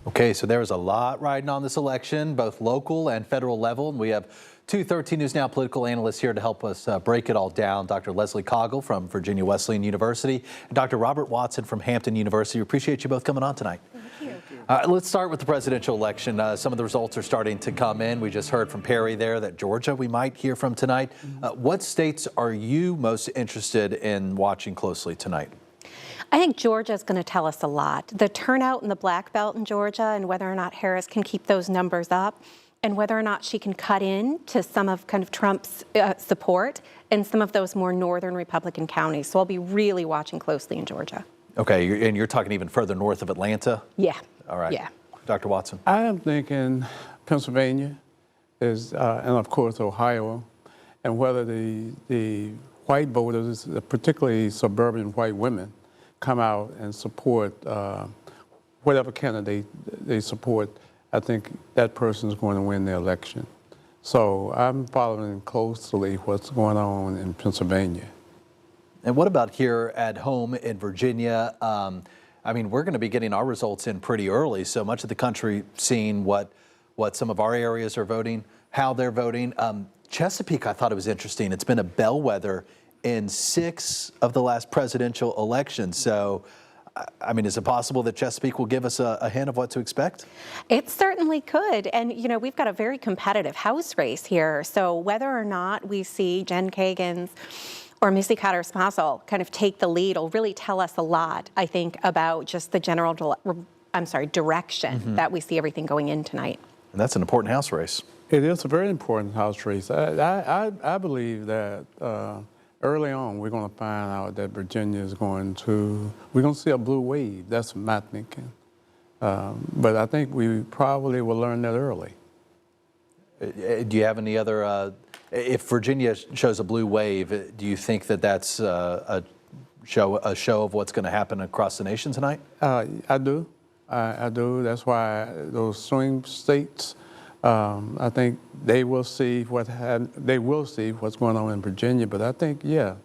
Okay, so there's a lot riding on this election, both local and federal level. And we have two 13 News Now political analysts here to help us break it all down. Dr. Leslie Coggle from Virginia Wesleyan University and Dr. Robert Watson from Hampton University. We appreciate you both coming on tonight. Thank you. Let's start with the presidential election. Some of the results are starting to come in. We just heard from Perry there that Georgia we might hear from tonight. What states are you most interested in watching closely tonight? I think Georgia is going to tell us a lot. The turnout in the Black Belt in Georgia and whether or not Harris can keep those numbers up and whether or not she can cut in to some of Trump's support in some of those more northern Republican counties. So I'll be really watching closely in Georgia. Okay, and you're talking even further north of Atlanta? Yeah. All right. Yeah. Dr. Watson? I am thinking Pennsylvania is, and of course Ohio, and whether the white voters, particularly suburban white women, come out and support whatever candidate they support. I think that person is going to win the election. So I'm following closely what's going on in Pennsylvania. And what about here at home in Virginia? I mean, we're going to be getting our results in pretty early, so much of the country seeing what some of our areas are voting, how they're voting. Chesapeake, I thought it was interesting. It's been a bellwether in 6 of the last presidential elections. So, I mean, is it possible that Chesapeake will give us a hint of what to expect? It certainly could. And, you know, we've got a very competitive House race here. So whether or not we see Jen Kagan's or Missy Cotter-Smassel kind of take the lead will really tell us a lot, I think, about just the general, direction that we see everything going in tonight. And that's an important House race. It is a very important House race. I believe that early on we're going to find out that Virginia is we're going to see a blue wave. That's my thinking. But I think we probably will learn that early. Do you have any other, if Virginia shows a blue wave, do you think that that's a show of what's going to happen across the nation tonight? I do. I do. That's why those swing states, I think they will see what's going on in Virginia. But I think, yeah,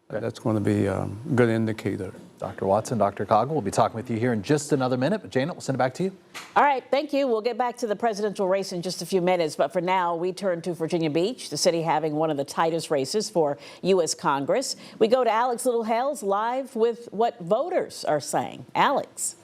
that's going to be a good indicator. Dr. Watson, Dr. Coggle, we'll be talking with you here in just another minute. But Janet, we'll send it back to you. All right, thank you. We'll get back to the presidential race in just a few minutes. But for now, we turn to Virginia Beach, the city having one of the tightest races for U.S. Congress. We go to Alex Littlehales live with what voters are saying. Alex.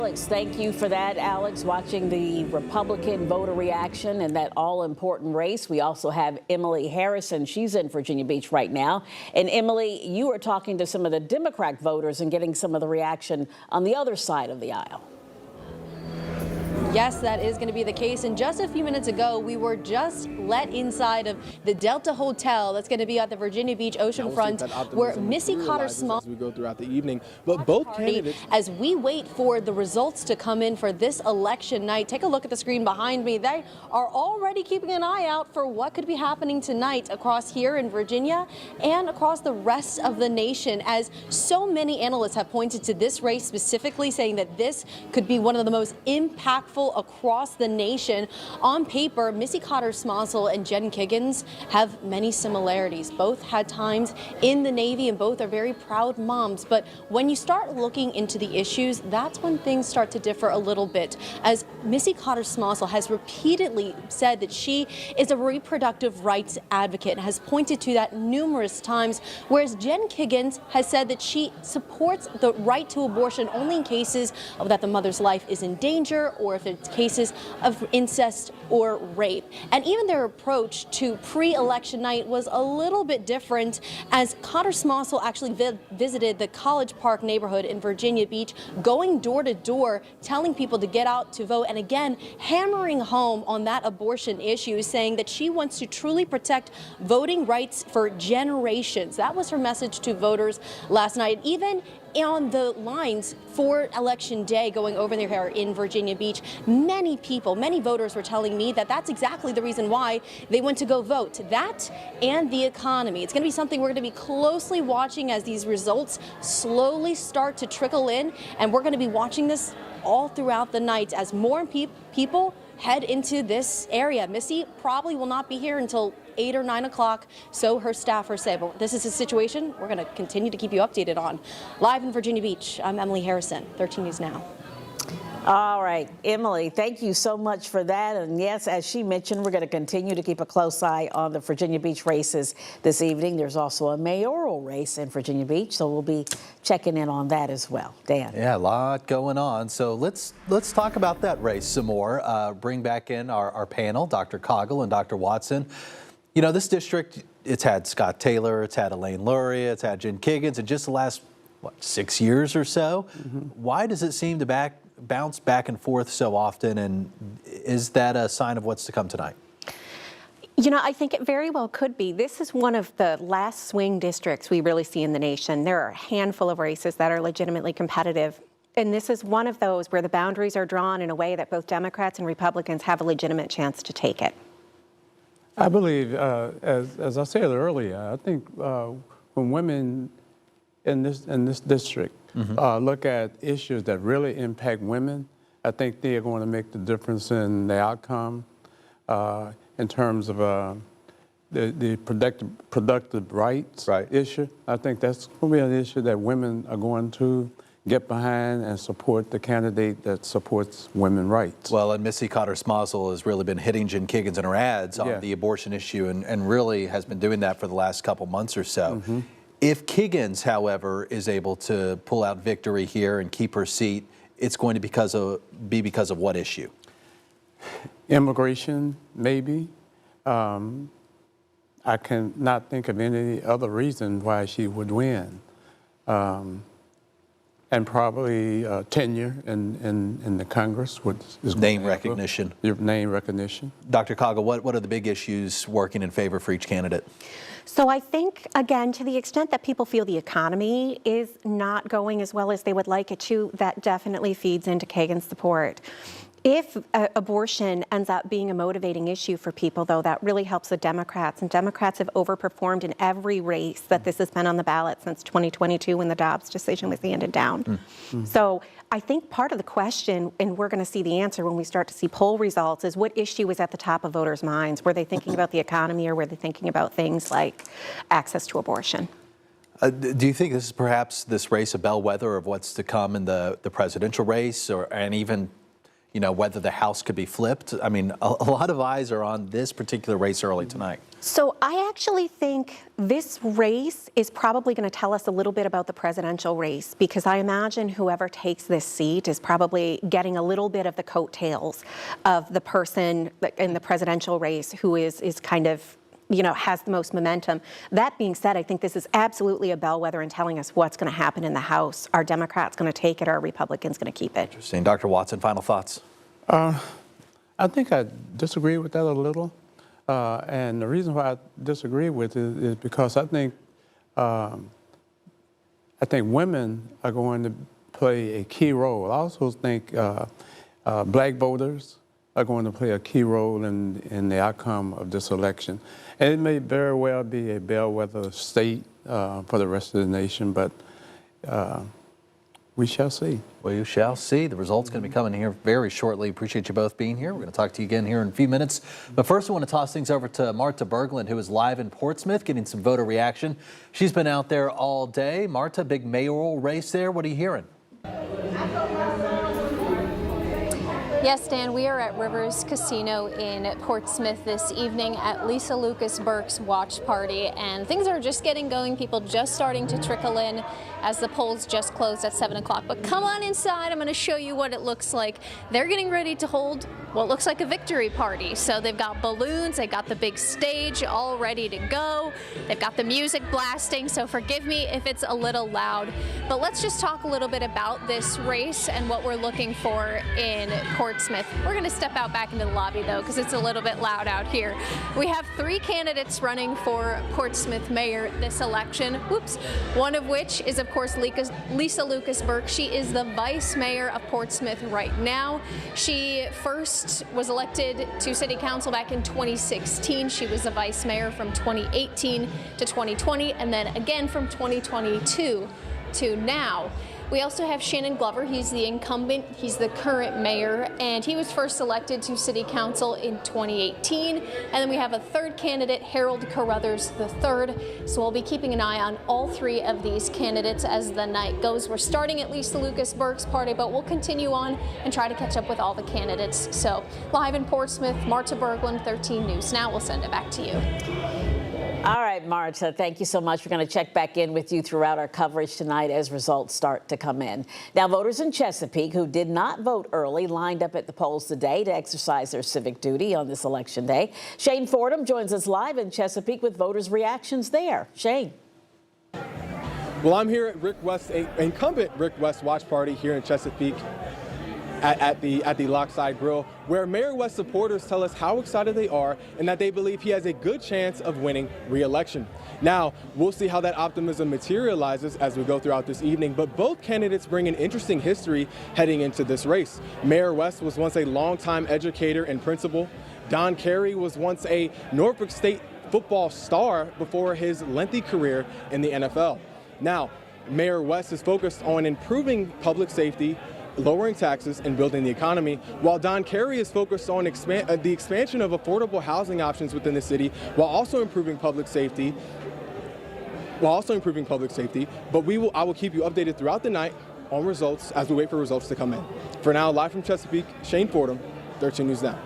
Alex, thank you for that. Alex, watching the Republican voter reaction in that all-important race. We also have Emily Harrison. She's in Virginia Beach right now. And Emily, you are talking to some of the Democrat voters and getting some of the reaction on the other side of the aisle. Yes, that is going to be the case. And just a few minutes ago, we were just let inside of the Delta Hotel that's going to be at the Virginia Beach oceanfront, where Missy Cotter Small as we go throughout the evening. But both candidates, as we wait for the results to come in for this election night, take a look at the screen behind me. They are already keeping an eye out for what could be happening tonight across here in Virginia and across the rest of the nation, as so many analysts have pointed to this race specifically, saying that this could be one of the most impactful across the nation. On paper, Missy Cotter Smossel and Jen Kiggans have many similarities. Both had times in the Navy and both are very proud moms. But when you start looking into the issues, that's when things start to differ a little bit, as Missy Cotter Smossel has repeatedly said that she is a reproductive rights advocate and has pointed to that numerous times, whereas Jen Kiggans has said that she supports the right to abortion only in cases of that the mother's life is in danger or if it's cases of incest or rape. And even their approach to pre-election night was a little bit different, as Cotter Smossel actually visited the College Park neighborhood in Virginia Beach, going door to door, telling people to get out to vote, and again, hammering home on that abortion issue, saying that she wants to truly protect voting rights for generations. That was her message to voters last night. Even on the lines for Election Day going over there in Virginia Beach, many people, many voters were telling me that that's exactly the reason why they went to go vote. That and the economy. It's going to be something we're going to be closely watching as these results slowly start to trickle in, and we're going to be watching this all throughout the night as more people head into this area. Missy probably will not be here until 8 or 9 o'clock, so her staffers say. But this is a situation we're going to continue to keep you updated on. Live in Virginia Beach, I'm Emily Harrison, 13 News Now. All right, Emily, thank you so much for that. And yes, as she mentioned, we're going to continue to keep a close eye on the Virginia Beach races this evening. There's also a mayoral race in Virginia Beach, so we'll be checking in on that as well. Dan. Yeah, a lot going on. So let's talk about that race some more. Bring back in our panel, Dr. Coggle and Dr. Watson. You know, this district, it's had Scott Taylor, it's had Elaine Luria, it's had Jen Kiggans in just the last, 6 years or so. Why does it seem to bounce back and forth so often, and is that a sign of what's to come tonight? You know, I think it very well could be. This is one of the last swing districts we really see in the nation. There are a handful of races that are legitimately competitive, and this is one of those where the boundaries are drawn in a way that both Democrats and Republicans have a legitimate chance to take it. I believe, as I said earlier, I think when women in this district look at issues that really impact women, I think they are going to make the difference in the outcome in terms of the productive rights issue. I think that's going to be an issue that women are going to get behind and support the candidate that supports women's rights. Well, and Missy Cotter Smossel has really been hitting Jen Kiggans in her ads on the abortion issue, and really has been doing that for the last couple months or so. If Kiggans, however, is able to pull out victory here and keep her seat, it's going to be because of what issue? Immigration, maybe. I cannot think of any other reason why she would win. And probably tenure in the Congress. Name recognition. Your name recognition. Dr. Coggle, what are the big issues working in favor for each candidate? So I think, again, to the extent that people feel the economy is not going as well as they would like it to, that definitely feeds into Kagan's support. If abortion ends up being a motivating issue for people, though, that really helps the Democrats. And Democrats have overperformed in every race that this has been on the ballot since 2022 when the Dobbs decision was handed down. So I think part of the question, and we're going to see the answer when we start to see poll results, is what issue is at the top of voters' minds? Were they thinking about the economy, or were they thinking about things like access to abortion? Do you think this is perhaps this race a bellwether of what's to come in the presidential race, and even whether the House could be flipped. I mean, a lot of eyes are on this particular race early tonight. So I actually think this race is probably going to tell us a little bit about the presidential race, because I imagine whoever takes this seat is probably getting a little bit of the coattails of the person in the presidential race who is kind of, has the most momentum. That being said, I think this is absolutely a bellwether in telling us what's going to happen in the House. Are Democrats going to take it, or are Republicans going to keep it? Interesting. Dr. Watson, final thoughts? I think I disagree with that a little. And the reason why I disagree with it is because I think women are going to play a key role. I also think black voters are going to play a key role in the outcome of this election. And it may very well be a bellwether state for the rest of the nation, but we shall see. We shall see. The results going to be coming here very shortly. Appreciate you both being here. We're going to talk to you again here in a few minutes. But first, I want to toss things over to Marta Berglund, who is live in Portsmouth, getting some voter reaction. She's been out there all day. Marta, big mayoral race there. What are you hearing? Yes, Dan, we are at Rivers Casino in Portsmouth this evening at Lisa Lucas Burke's watch party, and things are just getting going. People just starting to trickle in as the polls just closed at 7 o'clock. But come on inside. I'm going to show you what it looks like. They're getting ready to hold what looks like a victory party. So they've got balloons, they've got the big stage all ready to go. They've got the music blasting, so forgive me if it's a little loud. But let's just talk a little bit about this race and what we're looking for in Portsmouth. We're going to step out back into the lobby, though, because it's a little bit loud out here. We have 3 candidates running for Portsmouth mayor this election. Whoops. One of which is, of course, Lisa Lucas Burke. She is the vice mayor of Portsmouth right now. She first was elected to city council back in 2016. She was the vice mayor from 2018 to 2020, and then again from 2022 to now. We also have Shannon Glover. He's the incumbent. He's the current mayor, and he was first elected to city council in 2018. And then we have a third candidate, Harold Carruthers III. So we'll be keeping an eye on all 3 of these candidates as the night goes. We're starting at Lisa Lucas Burke's party, but we'll continue on and try to catch up with all the candidates. So live in Portsmouth, Marta Berglund, 13 News Now. We'll send it back to you. All right, Marta, thank you so much. We're going to check back in with you throughout our coverage tonight as results start to come in. Now, voters in Chesapeake who did not vote early lined up at the polls today to exercise their civic duty on this election day. Shane Fordham joins us live in Chesapeake with voters' reactions there. Shane. Well, I'm here at Rick West, incumbent Rick West watch party here in Chesapeake at the Lockside Grill, where Mayor West supporters tell us how excited they are and that they believe he has a good chance of winning re-election. Now, we'll see how that optimism materializes as we go throughout this evening, but both candidates bring an interesting history heading into this race. Mayor West was once a longtime educator and principal. Don Carey was once a Norfolk State football star before his lengthy career in the NFL. Now, Mayor West is focused on improving public safety, lowering taxes, and building the economy, while Don Carey is focused on the expansion of affordable housing options within the city, while also improving public safety. But I will keep you updated throughout the night on results as we wait for results to come in. For now, live from Chesapeake, Shane Fordham, 13 News Now.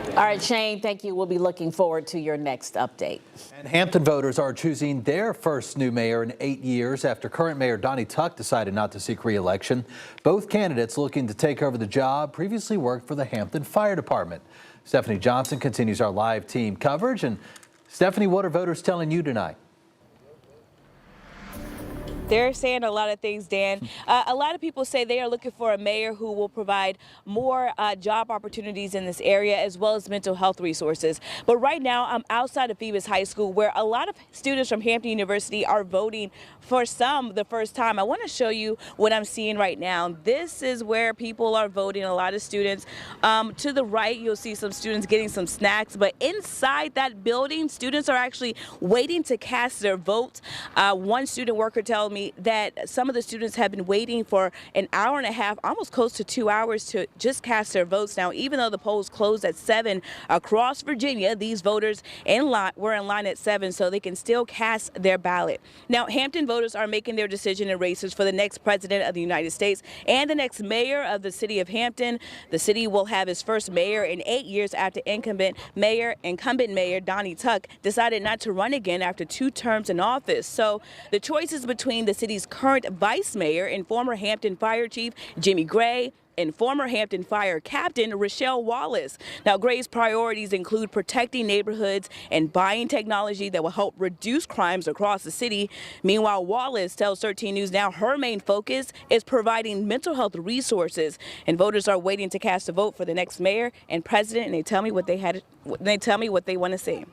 All right, Shane, thank you. We'll be looking forward to your next update. And Hampton voters are choosing their first new mayor in 8 years after current mayor Donnie Tuck decided not to seek re-election. Both candidates looking to take over the job previously worked for the Hampton Fire Department. Stephanie Johnson continues our live team coverage. And Stephanie, what are voters telling you tonight? They're saying a lot of things, Dan. A lot of people say they are looking for a mayor who will provide more job opportunities in this area, as well as mental health resources. But right now, I'm outside of Phoebus High School, where a lot of students from Hampton University are voting for some the first time. I want to show you what I'm seeing right now. This is where people are voting, a lot of students. To the right, you'll see some students getting some snacks, but inside that building, students are actually waiting to cast their vote. One student worker told me me that some of the students have been waiting for an hour and a half, almost close to 2 hours, to just cast their votes. Now, even though the polls closed at 7 across Virginia, these voters were in line at 7, so they can still cast their ballot. Now, Hampton voters are making their decision in races for the next president of the United States and the next mayor of the city of Hampton. The city will have its first mayor in 8 years after incumbent mayor Donnie Tuck decided not to run again after 2 terms in office. So the choices between the city's current vice mayor and former Hampton Fire Chief Jimmy Gray and former Hampton Fire Captain Rochelle Wallace. Now, Gray's priorities include protecting neighborhoods and buying technology that will help reduce crimes across the city. Meanwhile, Wallace tells 13 News Now her main focus is providing mental health resources. And voters are waiting to cast a vote for the next mayor and president, and they tell me what they want to see.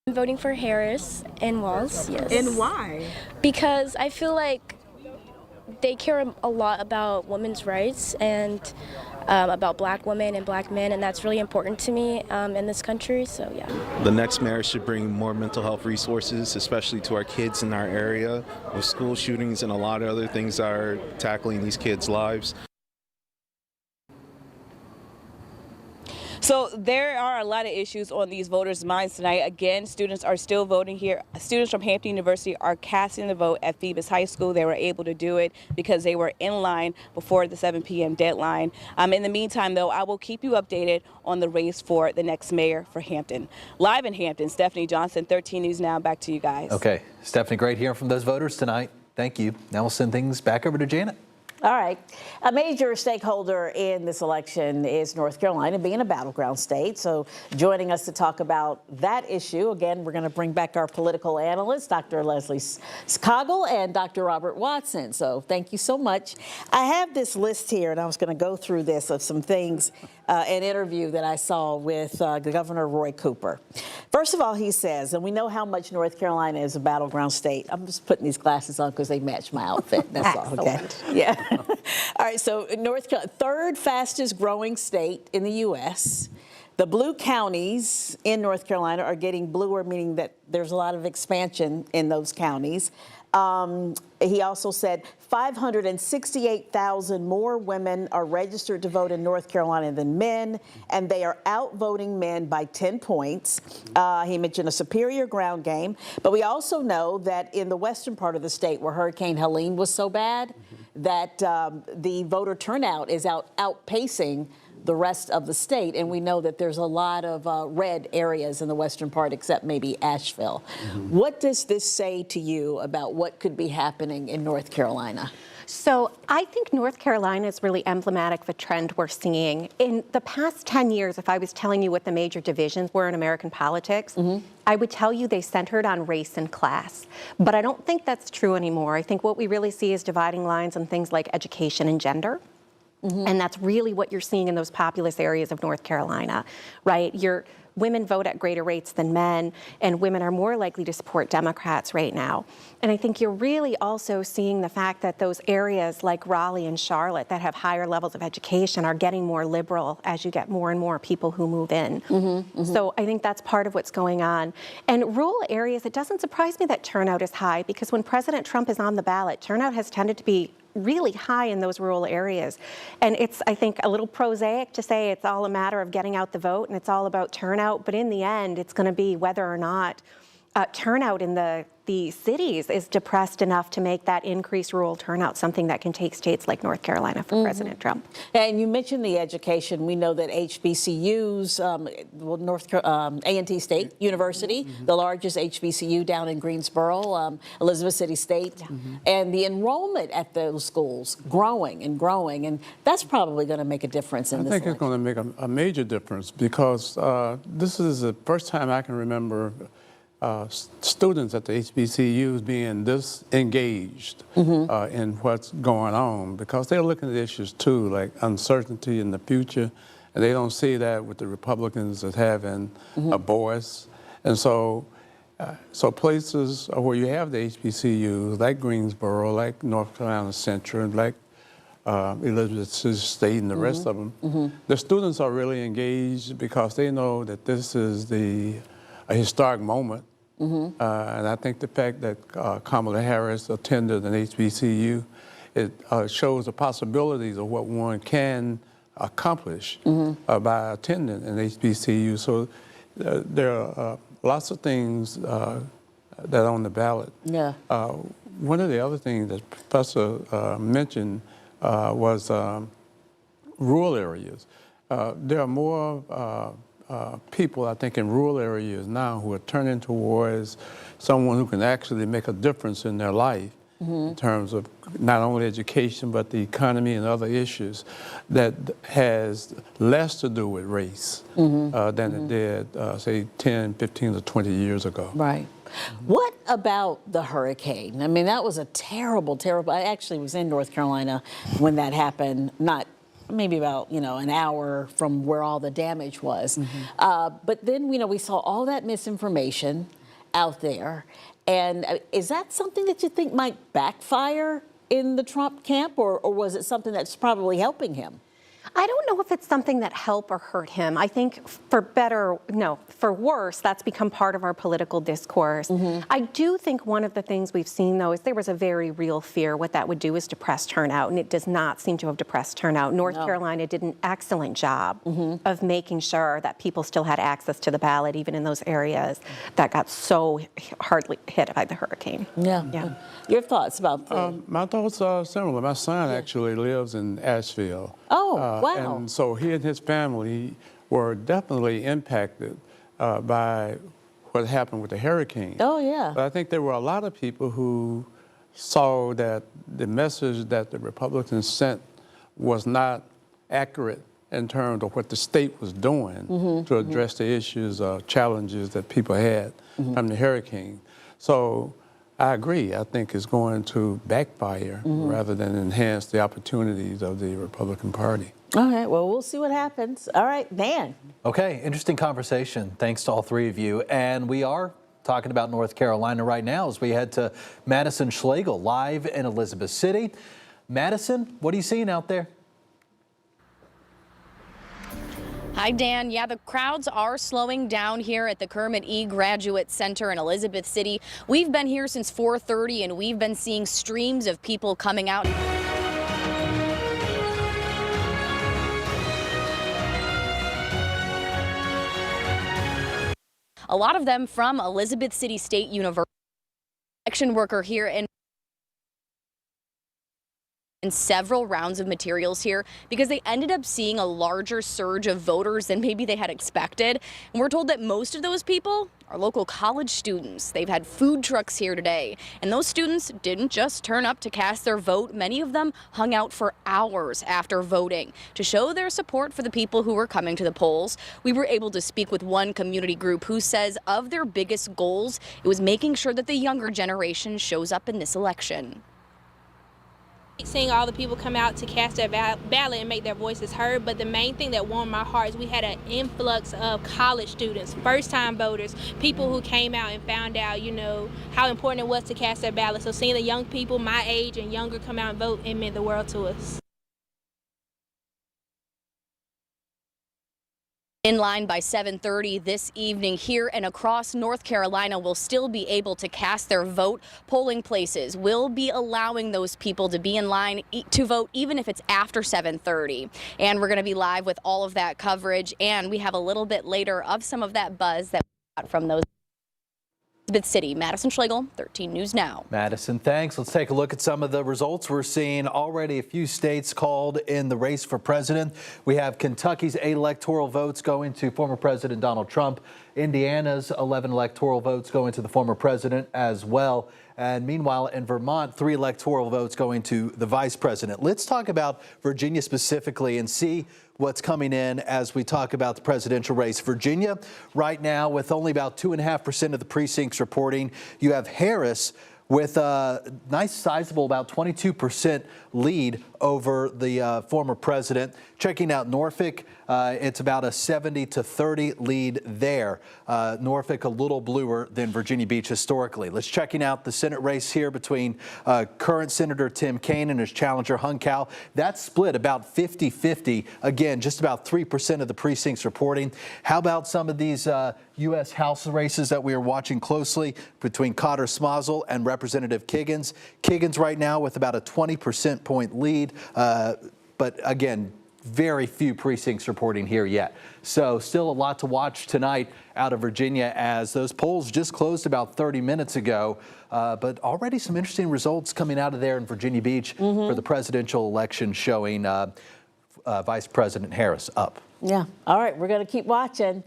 I'm voting for Harris and Walz, yes. And why? Because I feel like they care a lot about women's rights and about black women and black men, and that's really important to me in this country, so yeah. The next mayor should bring more mental health resources, especially to our kids in our area, with school shootings and a lot of other things that are tackling these kids' lives. So there are a lot of issues on these voters' minds tonight. Again, students are still voting here. Students from Hampton University are casting the vote at Phoebus High School. They were able to do it because they were in line before the 7 p.m. deadline. In the meantime, though, I will keep you updated on the race for the next mayor for Hampton. Live in Hampton, Stephanie Johnson, 13 News Now. Back to you guys. Okay, Stephanie, great hearing from those voters tonight. Thank you. Now we'll send things back over to Janet. All right. A major stakeholder in this election is North Carolina, being a battleground state. So joining us to talk about that issue, again, we're going to bring back our political analysts, Dr. Leslie Scoggel and Dr. Robert Watson. So thank you so much. I have this list here, and I was going to go through this of some things, an interview that I saw with Governor Roy Cooper. First of all, he says, and we know how much North Carolina is a battleground state. I'm just putting these glasses on because they match my outfit. That's all, okay? Yeah. All right, so North Carolina, third fastest growing state in the U.S. The blue counties in North Carolina are getting bluer, meaning that there's a lot of expansion in those counties. He also said 568,000 more women are registered to vote in North Carolina than men, and they are outvoting men by 10 points. He mentioned a superior ground game, but we also know that in the western part of the state where Hurricane Helene was so bad, that the voter turnout is outpacing the rest of the state, and we know that there's a lot of red areas in the western part, except maybe Asheville. What does this say to you about what could be happening in North Carolina? So I think North Carolina is really emblematic of a trend we're seeing. In the past 10 years, if I was telling you what the major divisions were in American politics, I would tell you they centered on race and class. But I don't think that's true anymore. I think what we really see is dividing lines on things like education and gender. And that's really what you're seeing in those populous areas of North Carolina, right? Women vote at greater rates than men, and women are more likely to support Democrats right now. And I think you're really also seeing the fact that those areas like Raleigh and Charlotte that have higher levels of education are getting more liberal as you get more and more people who move in. So I think that's part of what's going on. And rural areas, it doesn't surprise me that turnout is high, because when President Trump is on the ballot, turnout has tended to be really high in those rural areas. And it's, I think, a little prosaic to say it's all a matter of getting out the vote and it's all about turnout, but in the end, it's going to be whether or not turnout in the cities is depressed enough to make that increased rural turnout something that can take states like North Carolina for President Trump. And you mentioned the education. We know that HBCUs, A&T State University, the largest HBCU down in Greensboro, Elizabeth City State, and the enrollment at those schools growing and growing, and that's probably going to make a difference in this election. I think it's going to make a major difference, because this is the first time I can remember students at the HBCUs being this engaged in what's going on, because they're looking at issues too, like uncertainty in the future, and they don't see that with the Republicans as having a voice. And so places where you have the HBCUs, like Greensboro, like North Carolina Central, like Elizabeth City State and the rest of them, the students are really engaged because they know that this is a historic moment And I think the fact that Kamala Harris attended an HBCU, it shows the possibilities of what one can accomplish by attending an HBCU. So there are lots of things that are on the ballot. Yeah. One of the other things that Professor mentioned was rural areas. There are more people, I think, in rural areas now who are turning towards someone who can actually make a difference in their life in terms of not only education, but the economy and other issues that has less to do with race than it did, say, 10, 15, or 20 years ago. Right. What about the hurricane? I mean, that was a terrible, terrible. I actually was in North Carolina when that happened, not maybe about, an hour from where all the damage was. But then, we saw all that misinformation out there. And is that something that you think might backfire in the Trump camp, or was it something that's probably helping him? I don't know if it's something that helped or hurt him. I think for worse, that's become part of our political discourse. I do think one of the things we've seen, though, is there was a very real fear what that would do is depress turnout, and it does not seem to have depressed turnout. North Carolina did an excellent job of making sure that people still had access to the ballot, even in those areas that got so hardly hit by the hurricane. Yeah. Your thoughts about the... My thoughts are similar. My son actually lives in Asheville. Oh, wow. And so he and his family were definitely impacted by what happened with the hurricane. Oh, yeah. But I think there were a lot of people who saw that the message that the Republicans sent was not accurate in terms of what the state was doing to address the issues or challenges that people had from the hurricane. So I agree. I think it's going to backfire rather than enhance the opportunities of the Republican Party. All right, well, we'll see what happens. All right, Dan. Okay, interesting conversation. Thanks to all three of you. And we are talking about North Carolina right now as we head to Madison Schlegel live in Elizabeth City. Madison, what are you seeing out there? Hi, Dan. Yeah, the crowds are slowing down here at the Kermit E. Graduate Center in Elizabeth City. We've been here since 4:30 and we've been seeing streams of people coming out. A lot of them from Elizabeth City State University. Election worker here in several rounds of materials here because they ended up seeing a larger surge of voters than maybe they had expected. And we're told that most of those people are local college students. They've had food trucks here today. And those students didn't just turn up to cast their vote. Many of them hung out for hours after voting to show their support for the people who were coming to the polls. We were able to speak with one community group who says of their biggest goals, it was making sure that the younger generation shows up in this election. Seeing all the people come out to cast their ballot and make their voices heard, but the main thing that warmed my heart is we had an influx of college students, first-time voters, people who came out and found out, how important it was to cast their ballot. So seeing the young people my age and younger come out and vote, it meant the world to us. In line by 7:30 this evening here and across North Carolina will still be able to cast their vote. Polling places will be allowing those people to be in line to vote even if it's after 7:30. And we're going to be live with all of that coverage. And we have a little bit later of some of that buzz that we got from those. Elizabeth City, Madison Schlegel, 13 News Now. Madison, thanks. Let's take a look at some of the results. We're seeing already a few states called in the race for president. We have Kentucky's 8 electoral votes going to former President Donald Trump. Indiana's 11 electoral votes going to the former president as well. And meanwhile, in Vermont, 3 electoral votes going to the vice president. Let's talk about Virginia specifically and see what's coming in as we talk about the presidential race. Virginia right now with only about 2.5% of the precincts reporting. You have Harris with a nice sizable about 22% lead over the former president. Checking out Norfolk, it's about a 70-30 lead there. Norfolk a little bluer than Virginia Beach historically. Let's checking out the Senate race here between current Senator Tim Kaine and his challenger Hung Cao. That's split about 50-50. Again, just about 3% of the precincts reporting. How about some of these U.S. House races that we are watching closely between Cotter Smazel and Representative Kiggins. Kiggins right now with about a 20% point lead, but again, very few precincts reporting here yet. So still a lot to watch tonight out of Virginia as those polls just closed about 30 minutes ago. But already some interesting results coming out of there in Virginia Beach for the presidential election showing Vice President Harris up. Yeah. All right. We're going to keep watching.